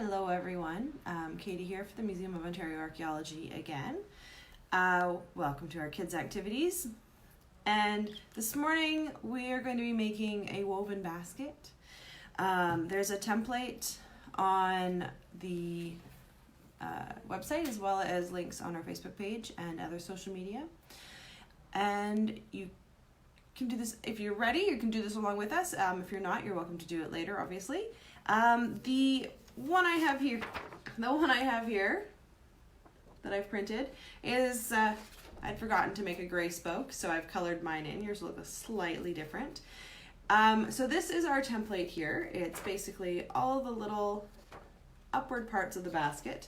Hello everyone, Katie here for the Museum of Ontario Archaeology again. Welcome to our kids' activities. And this morning we are going to be making a woven basket. There's a template on the website as well as links on our Facebook page and other social media. And you can do this if you're ready. You can do this along with us. If you're not, you're welcome to do it later, obviously. The one I have here that I've printed is I'd forgotten to make a gray spoke, so I've colored mine in. Yours will look slightly different. So this is our template here. It's basically all the little upward parts of the basket.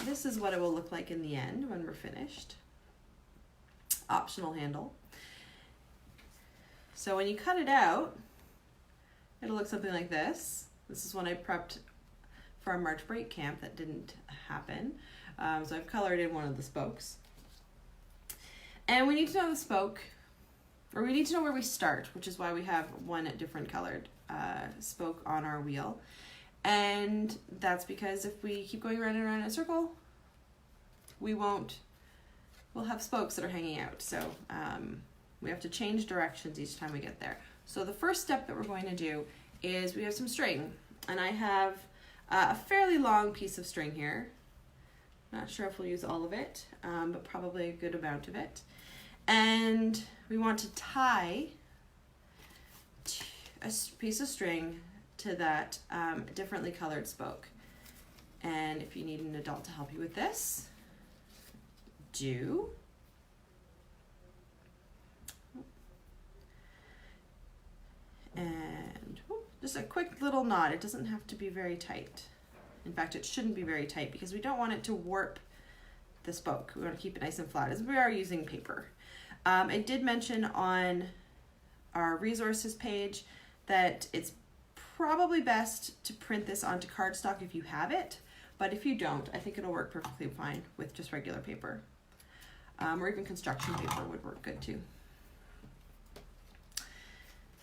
This is what it will look like in the end when we're finished. Optional handle. So when you cut it out, it'll look something like this. This is one I prepped for our March break camp that didn't happen. So I've colored in one of the spokes. And we need to know the spoke, or we need to know where we start, which is why we have one different colored spoke on our wheel. And that's because if we keep going around and around in a circle, we'll have spokes that are hanging out. So we have to change directions each time we get there. So the first step that we're going to do is we have some string, and I have a fairly long piece of string here. Not sure if we'll use all of it, but probably a good amount of it. And we want to tie a piece of string to that differently colored spoke. And if you need an adult to help you with this, do. And just a quick little knot. It doesn't have to be very tight. In fact, it shouldn't be very tight because we don't want it to warp the spoke. We want to keep it nice and flat as we are using paper. I did mention on our resources page that it's probably best to print this onto cardstock if you have it, but if you don't, I think it'll work perfectly fine with just regular paper. Or even construction paper would work good too.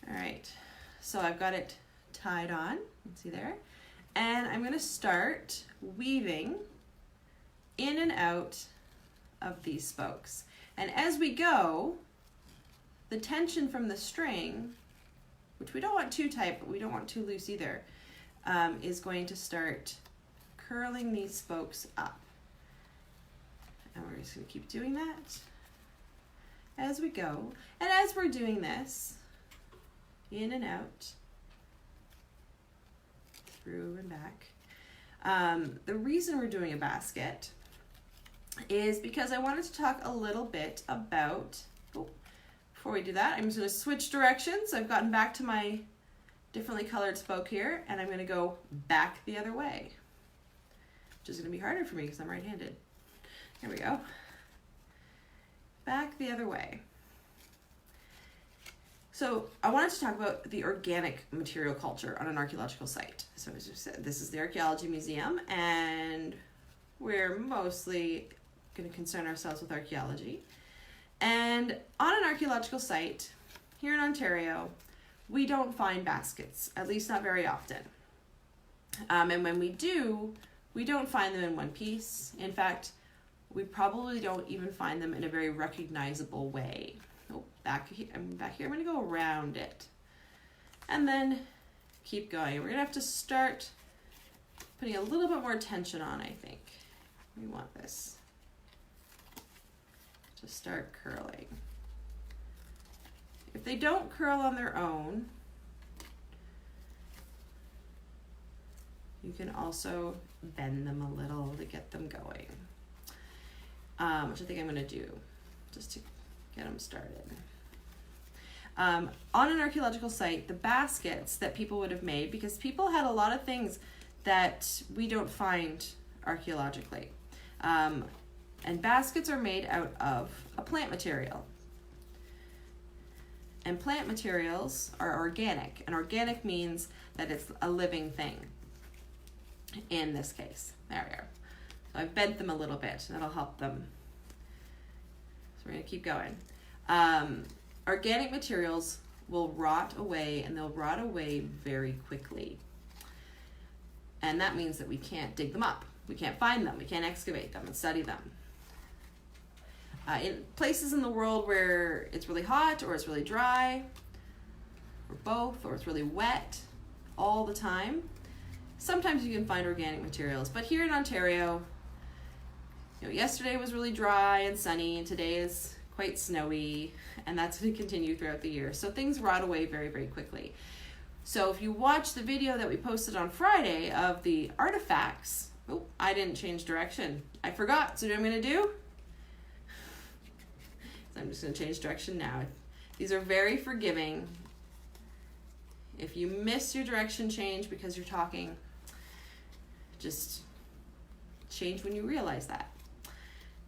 All right, so I've got it tied on, see there, and I'm gonna start weaving in and out of these spokes. And as we go, the tension from the string, which we don't want too tight, but we don't want too loose either, is going to start curling these spokes up. And we're just gonna keep doing that as we go. And as we're doing this, in and out, through and back. The reason we're doing a basket is because I wanted to talk a little bit about, before we do that, I'm just going to switch directions. I've gotten back to my differently colored spoke here, and I'm going to go back the other way, which is going to be harder for me because I'm right-handed. Here we go. Back the other way. So I wanted to talk about the organic material culture on an archaeological site. So as I said, this is the Archaeology Museum, and we're mostly going to concern ourselves with archaeology. And on an archaeological site here in Ontario, we don't find baskets, at least not very often. And when we do, we don't find them in one piece. In fact, we probably don't even find them in a very recognizable way. Back here, I'm going to go around it and then keep going. We're going to have to start putting a little bit more tension on, I think. We want this to start curling. If they don't curl on their own, you can also bend them a little to get them going, which I think I'm going to do just to get them started. On an archaeological site, the baskets that people would have made, because people had a lot of things that we don't find archaeologically. And baskets are made out of a plant material. And plant materials are organic. And organic means that it's a living thing. In this case, there we are. So I've bent them a little bit. That'll help them. So we're going to keep going. Organic materials will rot away, and they'll rot away very quickly. And that means that we can't dig them up. We can't find them. We can't excavate them and study them. In places in the world where it's really hot or it's really dry, or both, or it's really wet all the time, sometimes you can find organic materials. But here in Ontario, yesterday was really dry and sunny, and today is quite snowy, and that's going to continue throughout the year. So things rot away very, very quickly. So if you watch the video that we posted on Friday of the artifacts, I didn't change direction. I forgot. So what I'm going to do? So I'm just going to change direction now. These are very forgiving. If you miss your direction change because you're talking, just change when you realize that.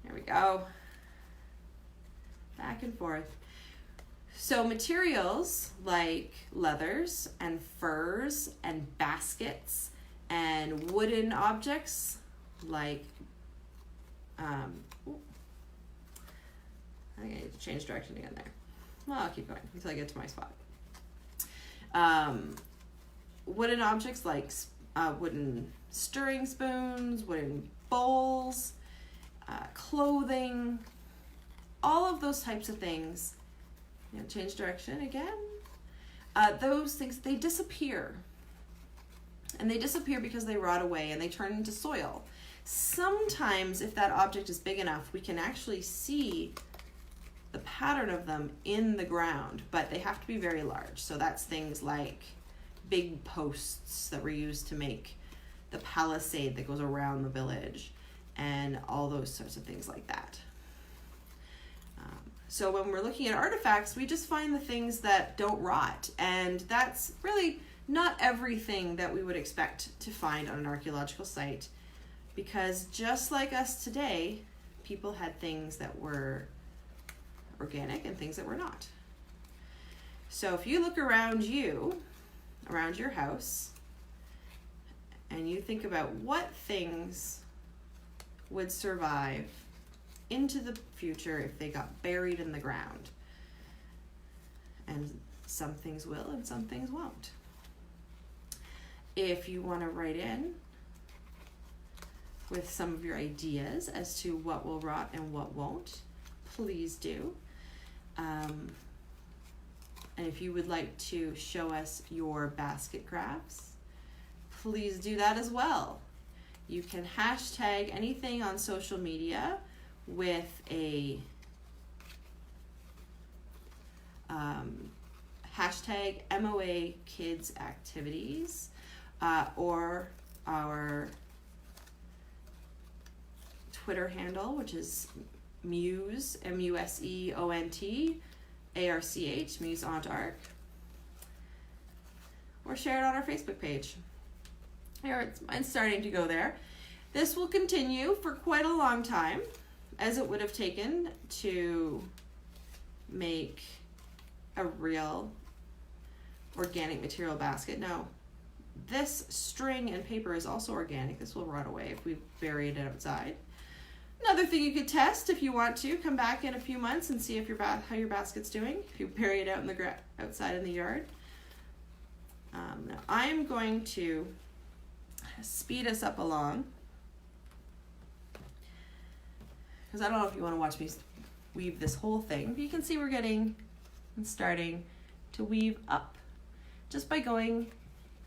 There we go. Back and forth. So materials like leathers and furs and baskets and wooden objects like, I think I need to change direction again there. Well, I'll keep going until I get to my spot. Wooden objects like wooden stirring spoons, wooden bowls, clothing, all of those types of things. Change direction again. Those things, they disappear. And they disappear because they rot away and they turn into soil. Sometimes, if that object is big enough, we can actually see the pattern of them in the ground, but they have to be very large. So that's things like big posts that were used to make the palisade that goes around the village and all those sorts of things like that. So when we're looking at artifacts, we just find the things that don't rot, and that's really not everything that we would expect to find on an archaeological site, because just like us today, people had things that were organic and things that were not. So if you look around you, around your house, and you think about what things would survive into the future if they got buried in the ground. And some things will and some things won't. If you want to write in with some of your ideas as to what will rot and what won't, please do. And if you would like to show us your basket crafts, please do that as well. You can hashtag anything on social media with a hashtag MOA Kids Activities or our Twitter handle, which is Muse, MUSEONT ARCH, Muse Aunt Arc, or share it on our Facebook page. Here, it's starting to go there. This will continue for quite a long time, as it would have taken to make a real organic material basket. Now, this string and paper is also organic. This will rot away if we bury it outside. Another thing you could test if you want to, come back in a few months and see if how your basket's doing, if you bury it out in the outside in the yard. Now, I'm going to speed us up along, because I don't know if you want to watch me weave this whole thing, but you can see we're getting and starting to weave up just by going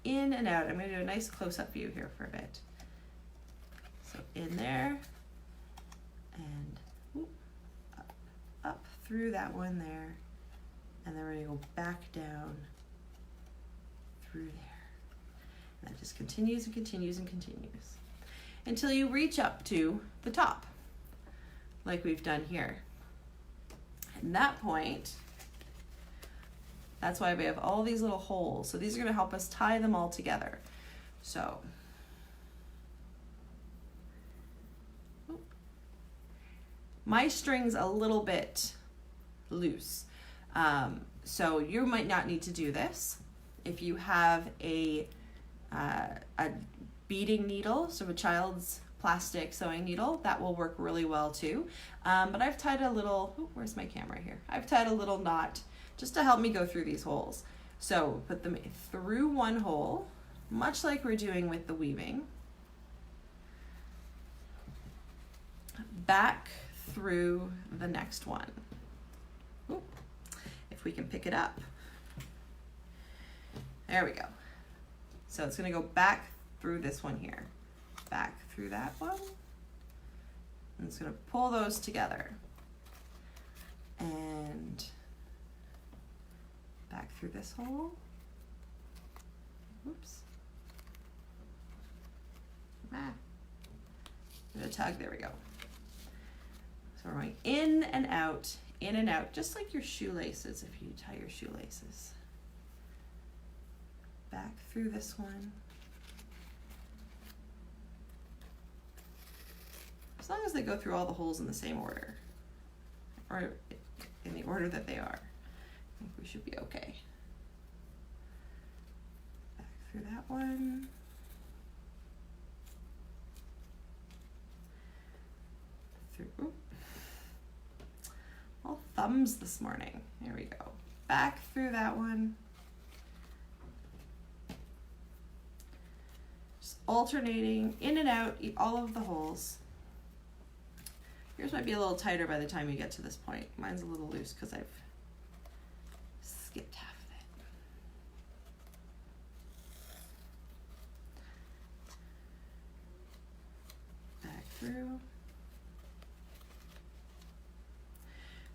in and out. I'm going to do a nice close-up view here for a bit. So in there and up through that one there, and then we're going to go back down through there. And that just continues and continues and continues until you reach up to the top, like we've done here. At that point, that's why we have all these little holes. So these are going to help us tie them all together. So my string's a little bit loose. So you might not need to do this. If you have a beading needle, so a child's plastic sewing needle, that will work really well too. But I've tied a little, where's my camera here? I've tied a little knot just to help me go through these holes. So put them through one hole much like we're doing with the weaving, back through the next one. Ooh, if we can pick it up. There we go. So it's going to go back through this one here, back through that one, and it's going to pull those together, and back through this hole. Oops. Give it a tug. There we go. So we're going in and out, just like your shoelaces if you tie your shoelaces. Back through this one. As long as they go through all the holes in the same order, or in the order that they are, I think we should be okay. Back through that one. Through. All thumbs this morning. There we go. Back through that one. Just alternating in and out all of the holes. Yours might be a little tighter by the time you get to this point. Mine's a little loose because I've skipped half of it. Back through.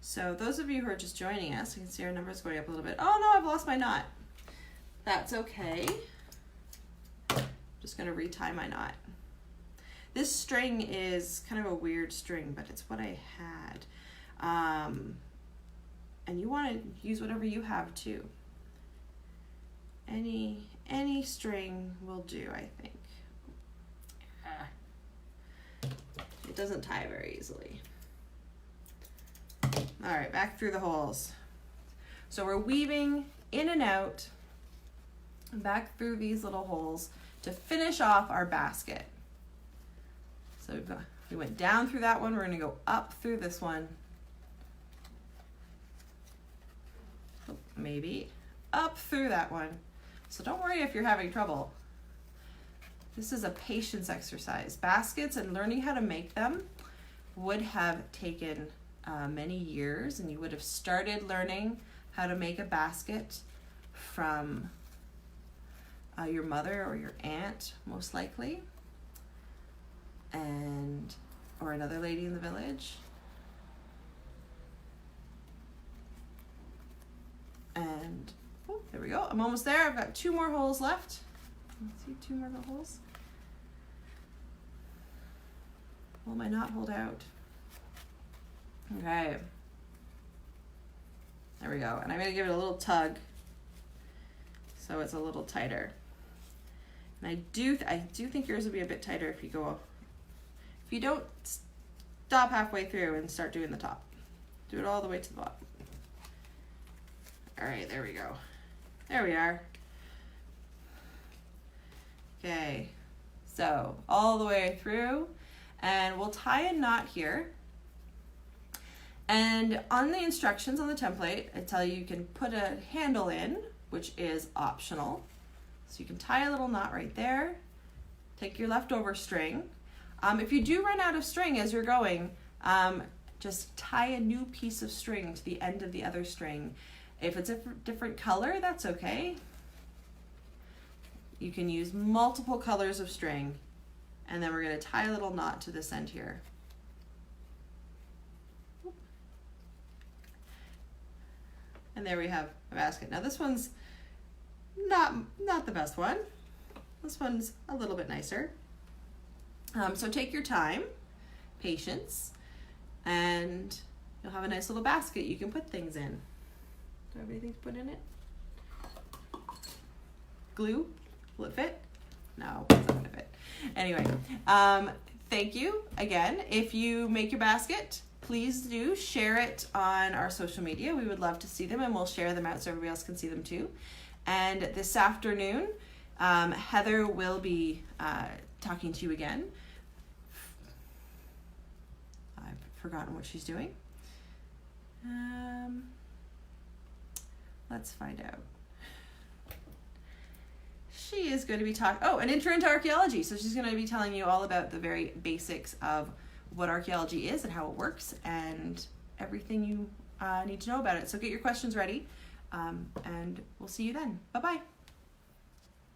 So those of you who are just joining us, you can see our numbers going up a little bit. Oh no, I've lost my knot. That's okay. Just gonna retie my knot. This string is kind of a weird string, but it's what I had. And you want to use whatever you have too. Any string will do, I think. It doesn't tie very easily. All right, back through the holes. So we're weaving in and out, back through these little holes to finish off our basket. So we went down through that one, we're gonna go up through this one. Oh, maybe up through that one. So don't worry if you're having trouble. This is a patience exercise. Baskets and learning how to make them would have taken many years, and you would have started learning how to make a basket from your mother or your aunt, most likely, or another lady in the village. And oh, there we go. I'm almost there. I've got 2 more holes left. Let's see, 2 more holes. Will my knot hold out? Okay. There we go. And I'm going to give it a little tug so it's a little tighter. And I do think yours will be a bit tighter if you don't stop halfway through and start doing the top. Do it all the way to the bottom. All right, there we go. There we are. Okay. So all the way through, and we'll tie a knot here. And on the instructions on the template, I tell you can put a handle in, which is optional. So you can tie a little knot right there. Take your leftover string. If you do run out of string as you're going, just tie a new piece of string to the end of the other string. If it's a different color, that's okay. You can use multiple colors of string, and then we're going to tie a little knot to this end here. And there we have a basket. Now this one's not the best one. This one's a little bit nicer. So take your time, patience, and you'll have a nice little basket you can put things in. Do I have anything to put in it? Glue? Will it fit? No, it's not gonna fit. Anyway, thank you again. If you make your basket, please do share it on our social media. We would love to see them, and we'll share them out so everybody else can see them too. And this afternoon, Heather will be talking to you again. I've forgotten what she's doing. Let's find out. She is going to be an intro into archaeology. So she's going to be telling you all about the very basics of what archaeology is and how it works and everything you need to know about it. So get your questions ready, and we'll see you then. Bye-bye.